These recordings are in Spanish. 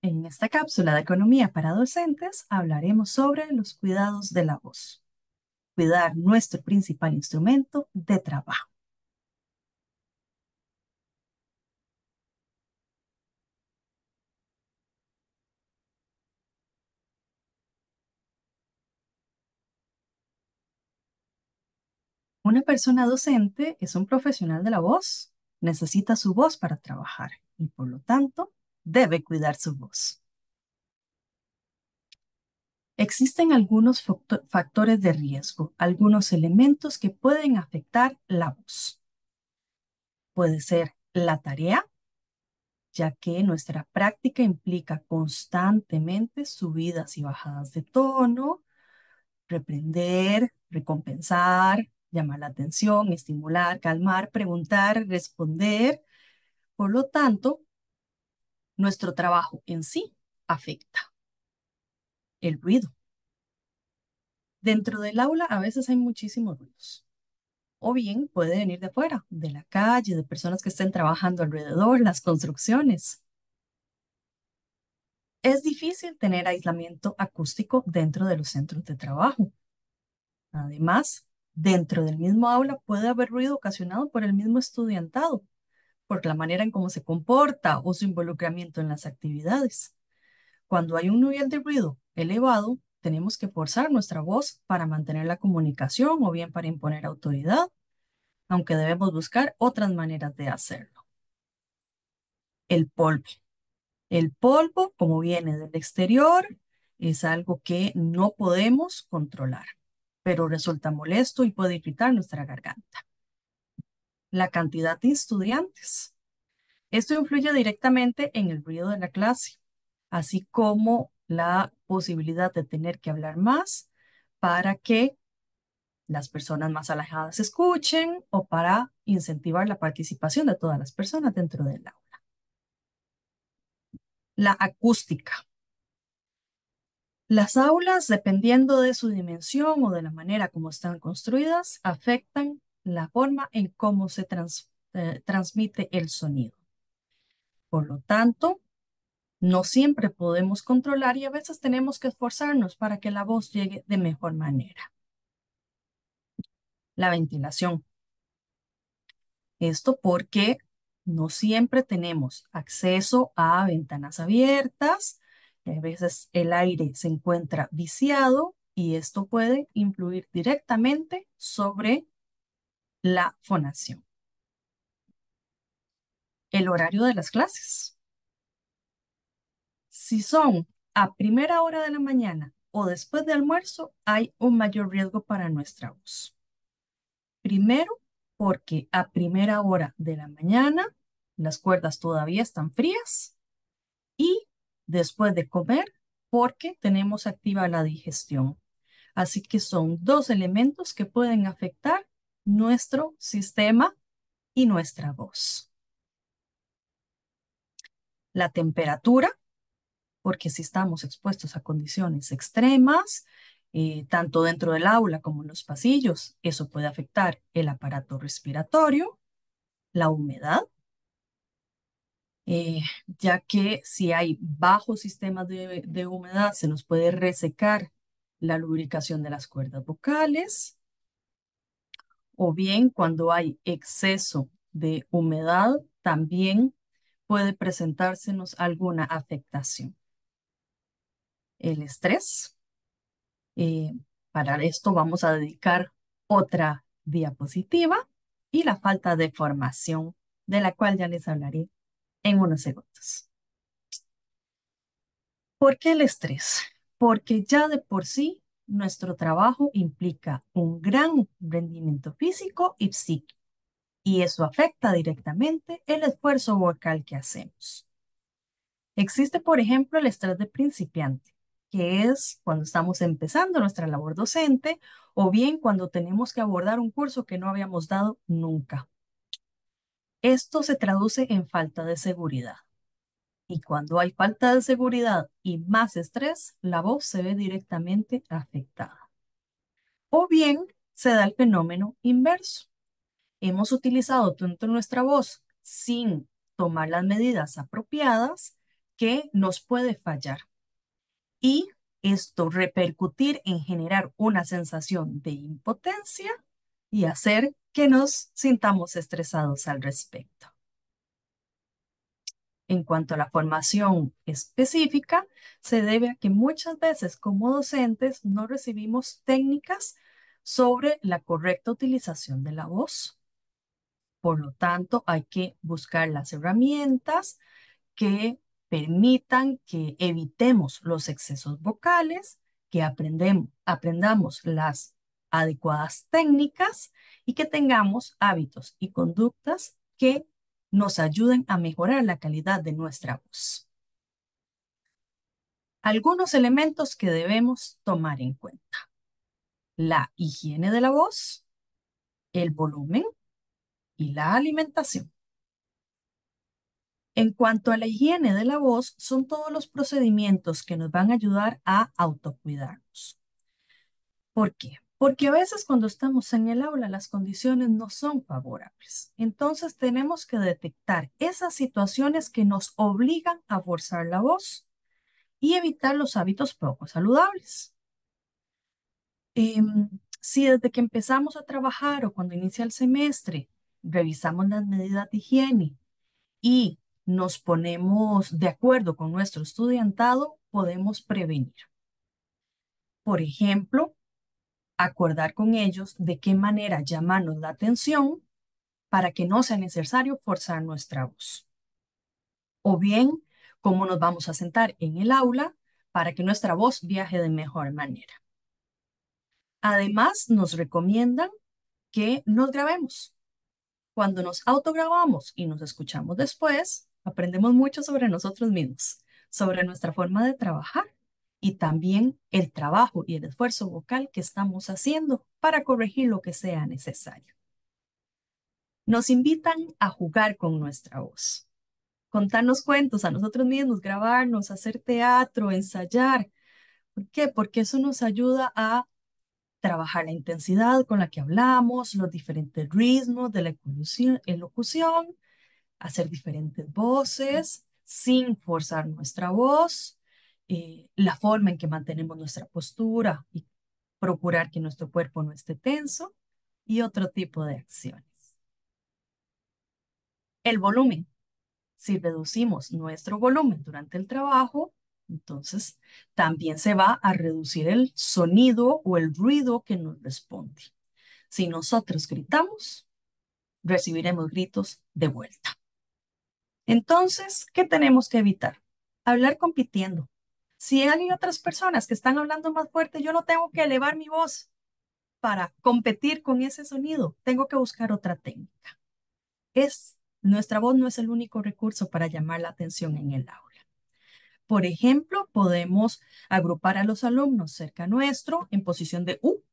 En esta cápsula de economía para docentes hablaremos sobre los cuidados de la voz. Cuidar nuestro principal instrumento de trabajo. Una persona docente es un profesional de la voz. Necesita su voz para trabajar y por lo tanto debe cuidar su voz. Existen algunos factores de riesgo, algunos elementos que pueden afectar la voz. Puede ser la tarea, ya que nuestra práctica implica constantemente subidas y bajadas de tono, reprender, recompensar, llamar la atención, estimular, calmar, preguntar, responder. Por lo tanto, nuestro trabajo en sí afecta el ruido. Dentro del aula a veces hay muchísimos ruidos. O bien puede venir de afuera, de la calle, de personas que estén trabajando alrededor, las construcciones. Es difícil tener aislamiento acústico dentro de los centros de trabajo. Además, dentro del mismo aula puede haber ruido ocasionado por el mismo estudiantado, por la manera en cómo se comporta o su involucramiento en las actividades. Cuando hay un nivel de ruido elevado, tenemos que forzar nuestra voz para mantener la comunicación o bien para imponer autoridad, aunque debemos buscar otras maneras de hacerlo. El polvo. El polvo, como viene del exterior, es algo que no podemos controlar, pero resulta molesto y puede irritar nuestra garganta. La cantidad de estudiantes. Esto influye directamente en el ruido de la clase, así como la posibilidad de tener que hablar más para que las personas más alejadas escuchen o para incentivar la participación de todas las personas dentro del aula. La acústica. Las aulas, dependiendo de su dimensión o de la manera como están construidas, afectan la forma en cómo se transmite el sonido. Por lo tanto, no siempre podemos controlar y a veces tenemos que esforzarnos para que la voz llegue de mejor manera. La ventilación. Esto porque no siempre tenemos acceso a ventanas abiertas. A veces el aire se encuentra viciado y esto puede influir directamente sobre la fonación. El horario de las clases. Si son a primera hora de la mañana o después de almuerzo, hay un mayor riesgo para nuestra voz. Primero, porque a primera hora de la mañana las cuerdas todavía están frías y después de comer, porque tenemos activa la digestión. Así que son dos elementos que pueden afectar nuestro sistema y nuestra voz. La temperatura, porque si estamos expuestos a condiciones extremas, tanto dentro del aula como en los pasillos, eso puede afectar el aparato respiratorio, la humedad, ya que si hay bajos sistemas de humedad, se nos puede resecar la lubricación de las cuerdas vocales, o bien cuando hay exceso de humedad, también puede presentársenos alguna afectación. El estrés. Eh, para esto vamos a dedicar otra diapositiva y la falta de formación, de la cual ya les hablaré en unos segundos. ¿Por qué el estrés? Porque ya de por sí nuestro trabajo implica un gran rendimiento físico y psíquico, y eso afecta directamente el esfuerzo vocal que hacemos. Existe, por ejemplo, el estrés de principiante, que es cuando estamos empezando nuestra labor docente o bien cuando tenemos que abordar un curso que no habíamos dado nunca. Esto se traduce en falta de seguridad. Y cuando hay falta de seguridad y más estrés, la voz se ve directamente afectada. O bien se da el fenómeno inverso. Hemos utilizado tanto nuestra voz sin tomar las medidas apropiadas que nos puede fallar y esto repercutir en generar una sensación de impotencia y hacer que nos sintamos estresados al respecto. En cuanto a la formación específica, se debe a que muchas veces como docentes no recibimos técnicas sobre la correcta utilización de la voz. Por lo tanto, hay que buscar las herramientas que permitan que evitemos los excesos vocales, que aprendamos las adecuadas técnicas y que tengamos hábitos y conductas que nos ayuden a mejorar la calidad de nuestra voz. Algunos elementos que debemos tomar en cuenta: la higiene de la voz, el volumen y la alimentación. En cuanto a la higiene de la voz, son todos los procedimientos que nos van a ayudar a autocuidarnos. ¿Por qué? Porque a veces cuando estamos en el aula las condiciones no son favorables. Entonces tenemos que detectar esas situaciones que nos obligan a forzar la voz y evitar los hábitos poco saludables. Si desde que empezamos a trabajar o cuando inicia el semestre revisamos las medidas de higiene y nos ponemos de acuerdo con nuestro estudiantado, podemos prevenir. Por ejemplo, acordar con ellos de qué manera llamarnos la atención para que no sea necesario forzar nuestra voz. O bien, cómo nos vamos a sentar en el aula para que nuestra voz viaje de mejor manera. Además, nos recomiendan que nos grabemos. Cuando nos autograbamos y nos escuchamos después, aprendemos mucho sobre nosotros mismos, sobre nuestra forma de trabajar y también el trabajo y el esfuerzo vocal que estamos haciendo para corregir lo que sea necesario. Nos invitan a jugar con nuestra voz, contarnos cuentos a nosotros mismos, grabarnos, hacer teatro, ensayar. ¿Por qué? Porque eso nos ayuda a trabajar la intensidad con la que hablamos, los diferentes ritmos de la elocución, hacer diferentes voces sin forzar nuestra voz, la forma en que mantenemos nuestra postura y procurar que nuestro cuerpo no esté tenso y otro tipo de acciones. El volumen. Si reducimos nuestro volumen durante el trabajo, entonces también se va a reducir el sonido o el ruido que nos responde. Si nosotros gritamos, recibiremos gritos de vuelta. Entonces, ¿qué tenemos que evitar? Hablar compitiendo. Si hay otras personas que están hablando más fuerte, yo no tengo que elevar mi voz para competir con ese sonido. Tengo que buscar otra técnica. Nuestra voz no es el único recurso para llamar la atención en el aula. Por ejemplo, podemos agrupar a los alumnos cerca nuestro en posición de U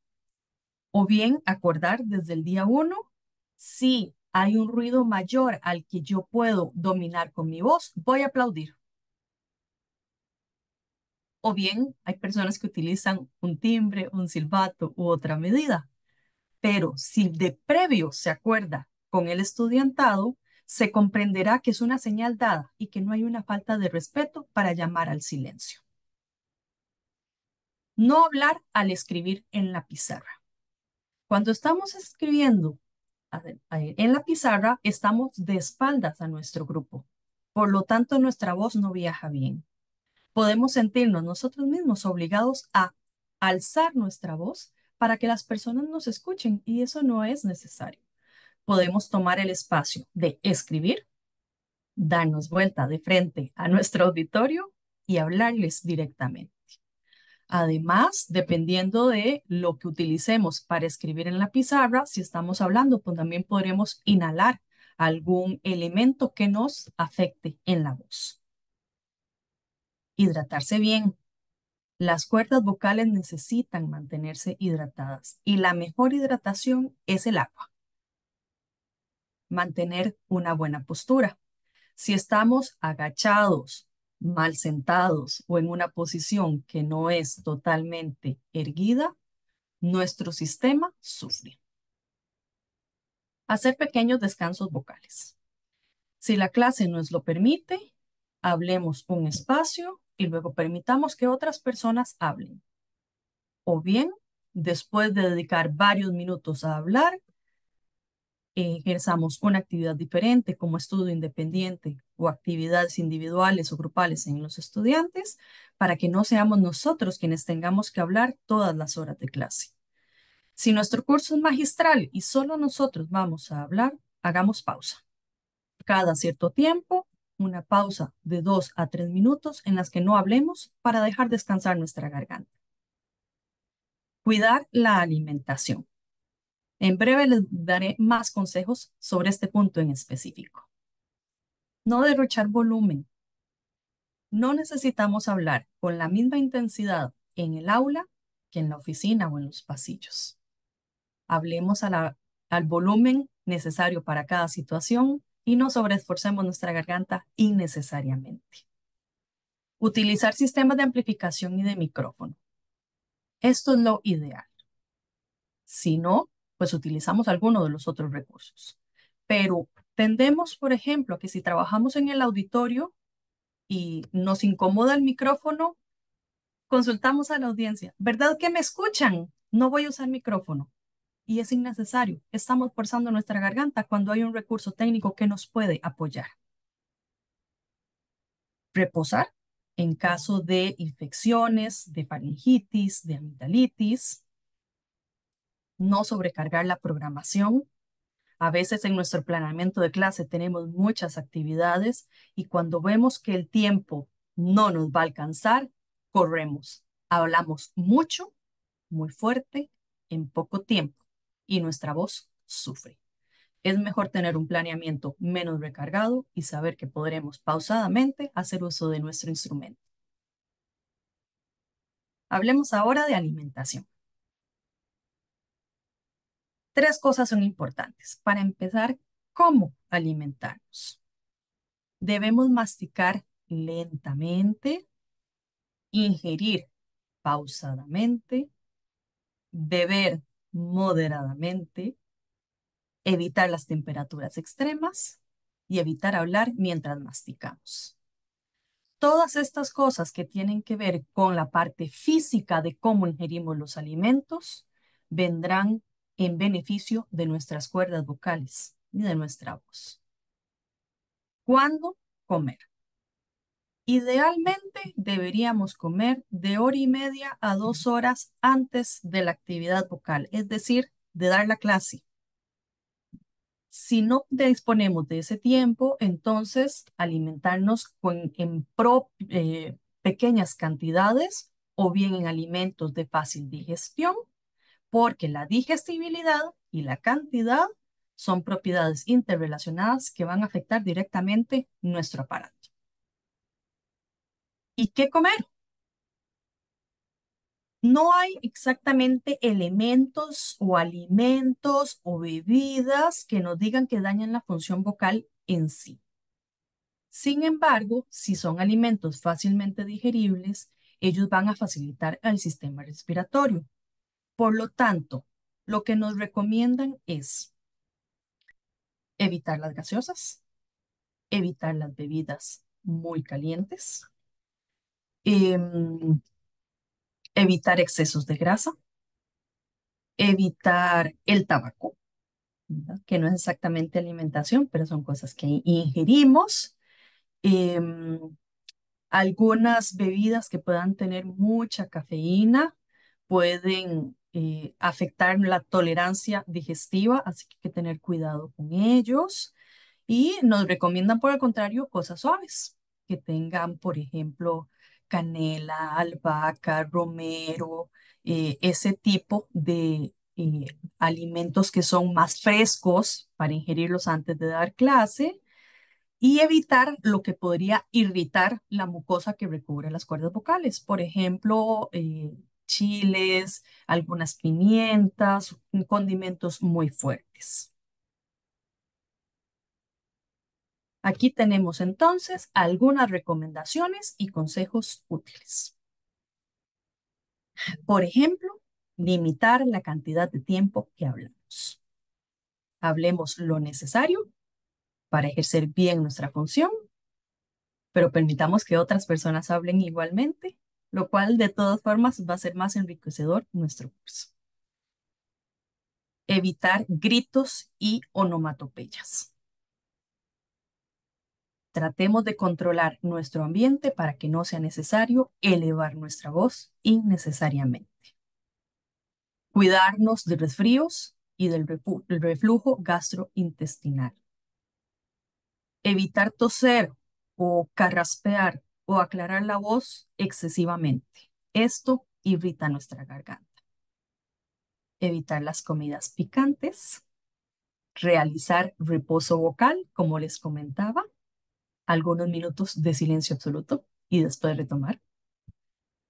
o bien acordar desde el día uno si hay un ruido mayor al que yo puedo dominar con mi voz, voy a aplaudir. O bien hay personas que utilizan un timbre, un silbato u otra medida. Pero si de previo se acuerda con el estudiantado, se comprenderá que es una señal dada y que no hay una falta de respeto para llamar al silencio. No hablar al escribir en la pizarra. Cuando estamos escribiendo en la pizarra, estamos de espaldas a nuestro grupo. Por lo tanto, nuestra voz no viaja bien. Podemos sentirnos nosotros mismos obligados a alzar nuestra voz para que las personas nos escuchen y eso no es necesario. Podemos tomar el espacio de escribir, darnos vuelta de frente a nuestro auditorio y hablarles directamente. Además, dependiendo de lo que utilicemos para escribir en la pizarra, si estamos hablando, pues también podremos inhalar algún elemento que nos afecte en la voz. Hidratarse bien. Las cuerdas vocales necesitan mantenerse hidratadas y la mejor hidratación es el agua. Mantener una buena postura. Si estamos agachados, mal sentados o en una posición que no es totalmente erguida, nuestro sistema sufre. Hacer pequeños descansos vocales. Si la clase nos lo permite, hablemos un espacio y luego permitamos que otras personas hablen. O bien, después de dedicar varios minutos a hablar, ejerzamos una actividad diferente como estudio independiente o actividades individuales o grupales en los estudiantes para que no seamos nosotros quienes tengamos que hablar todas las horas de clase. Si nuestro curso es magistral y solo nosotros vamos a hablar, hagamos pausa. Cada cierto tiempo, una pausa de 2 a 3 minutos en las que no hablemos para dejar descansar nuestra garganta. Cuidar la alimentación. En breve les daré más consejos sobre este punto en específico. No derrochar volumen. No necesitamos hablar con la misma intensidad en el aula que en la oficina o en los pasillos. Hablemos al volumen necesario para cada situación y no sobreesforcemos nuestra garganta innecesariamente. Utilizar sistemas de amplificación y de micrófono. Esto es lo ideal. Si no, pues utilizamos alguno de los otros recursos. Pero tendemos, por ejemplo, a que si trabajamos en el auditorio y nos incomoda el micrófono, consultamos a la audiencia. ¿Verdad que me escuchan? No voy a usar micrófono. Y es innecesario. Estamos forzando nuestra garganta cuando hay un recurso técnico que nos puede apoyar. Reposar en caso de infecciones, de faringitis, de amigdalitis. No sobrecargar la programación. A veces en nuestro planeamiento de clase tenemos muchas actividades y cuando vemos que el tiempo no nos va a alcanzar, corremos. Hablamos mucho, muy fuerte, en poco tiempo y nuestra voz sufre. Es mejor tener un planeamiento menos recargado y saber que podremos pausadamente hacer uso de nuestro instrumento. Hablemos ahora de alimentación. 3 cosas son importantes. Para empezar, ¿cómo alimentarnos? Debemos masticar lentamente, ingerir pausadamente, beber moderadamente, evitar las temperaturas extremas y evitar hablar mientras masticamos. Todas estas cosas que tienen que ver con la parte física de cómo ingerimos los alimentos vendrán en beneficio de nuestras cuerdas vocales y de nuestra voz. ¿Cuándo comer? Idealmente deberíamos comer de 1 hora y media a 2 horas antes de la actividad vocal, es decir, de dar la clase. Si no disponemos de ese tiempo, entonces alimentarnos pequeñas cantidades o bien en alimentos de fácil digestión, porque la digestibilidad y la cantidad son propiedades interrelacionadas que van a afectar directamente nuestro aparato. ¿Y qué comer? No hay exactamente elementos o alimentos o bebidas que nos digan que dañan la función vocal en sí. Sin embargo, si son alimentos fácilmente digeribles, ellos van a facilitar al sistema respiratorio. Por lo tanto, lo que nos recomiendan es evitar las gaseosas, evitar las bebidas muy calientes, evitar excesos de grasa, evitar el tabaco, ¿verdad? Que no es exactamente alimentación, pero son cosas que ingerimos. Em, Algunas bebidas que puedan tener mucha cafeína pueden afectar la tolerancia digestiva, así que hay que tener cuidado con ellos. Y nos recomiendan, por el contrario, cosas suaves, que tengan, por ejemplo, canela, albahaca, romero, ese tipo de alimentos que son más frescos para ingerirlos antes de dar clase y evitar lo que podría irritar la mucosa que recubre las cuerdas vocales. Por ejemplo, chiles, algunas pimientas, condimentos muy fuertes. Aquí tenemos entonces algunas recomendaciones y consejos útiles. Por ejemplo, limitar la cantidad de tiempo que hablamos. Hablemos lo necesario para ejercer bien nuestra función pero permitamos que otras personas hablen igualmente, lo cual de todas formas va a ser más enriquecedor nuestro curso. Evitar gritos y onomatopeyas. Tratemos de controlar nuestro ambiente para que no sea necesario elevar nuestra voz innecesariamente. Cuidarnos de resfríos y del reflujo gastrointestinal. Evitar toser o carraspear o aclarar la voz excesivamente. Esto irrita nuestra garganta. Evitar las comidas picantes. Realizar reposo vocal, como les comentaba, algunos minutos de silencio absoluto y después retomar.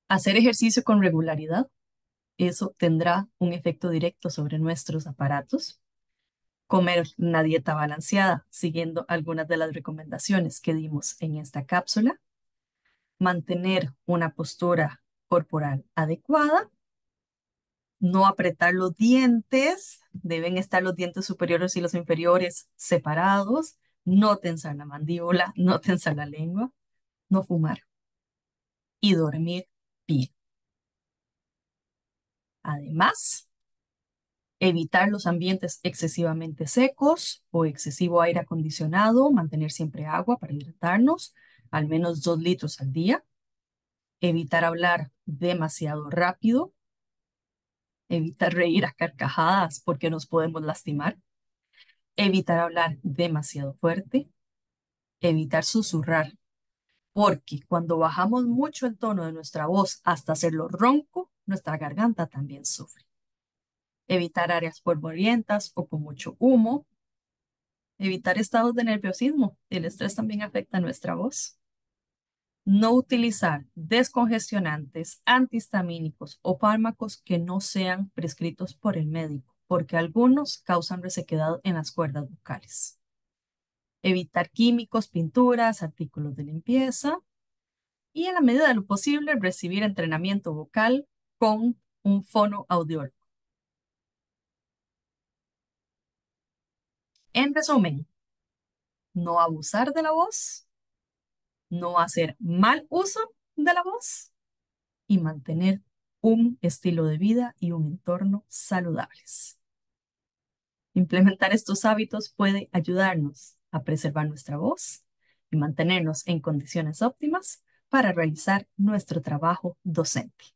Hacer ejercicio con regularidad. Eso tendrá un efecto directo sobre nuestros aparatos. Comer una dieta balanceada, siguiendo algunas de las recomendaciones que dimos en esta cápsula. Mantener una postura corporal adecuada. No apretar los dientes. Deben estar los dientes superiores y los inferiores separados. No tensar la mandíbula, no tensar la lengua. No fumar y dormir bien. Además, evitar los ambientes excesivamente secos o excesivo aire acondicionado, mantener siempre agua para hidratarnos, al menos 2 litros al día. Evitar hablar demasiado rápido, evitar reír a carcajadas porque nos podemos lastimar, evitar hablar demasiado fuerte, evitar susurrar, porque cuando bajamos mucho el tono de nuestra voz hasta hacerlo ronco, nuestra garganta también sufre. Evitar áreas polvorientas o con mucho humo, evitar estados de nerviosismo. El estrés también afecta nuestra voz. No utilizar descongestionantes, antihistamínicos o fármacos que no sean prescritos por el médico, porque algunos causan resequedad en las cuerdas vocales. Evitar químicos, pinturas, artículos de limpieza y en la medida de lo posible recibir entrenamiento vocal con un fonoaudiólogo. En resumen, no abusar de la voz, no hacer mal uso de la voz y mantener un estilo de vida y un entorno saludables. Implementar estos hábitos puede ayudarnos a preservar nuestra voz y mantenernos en condiciones óptimas para realizar nuestro trabajo docente.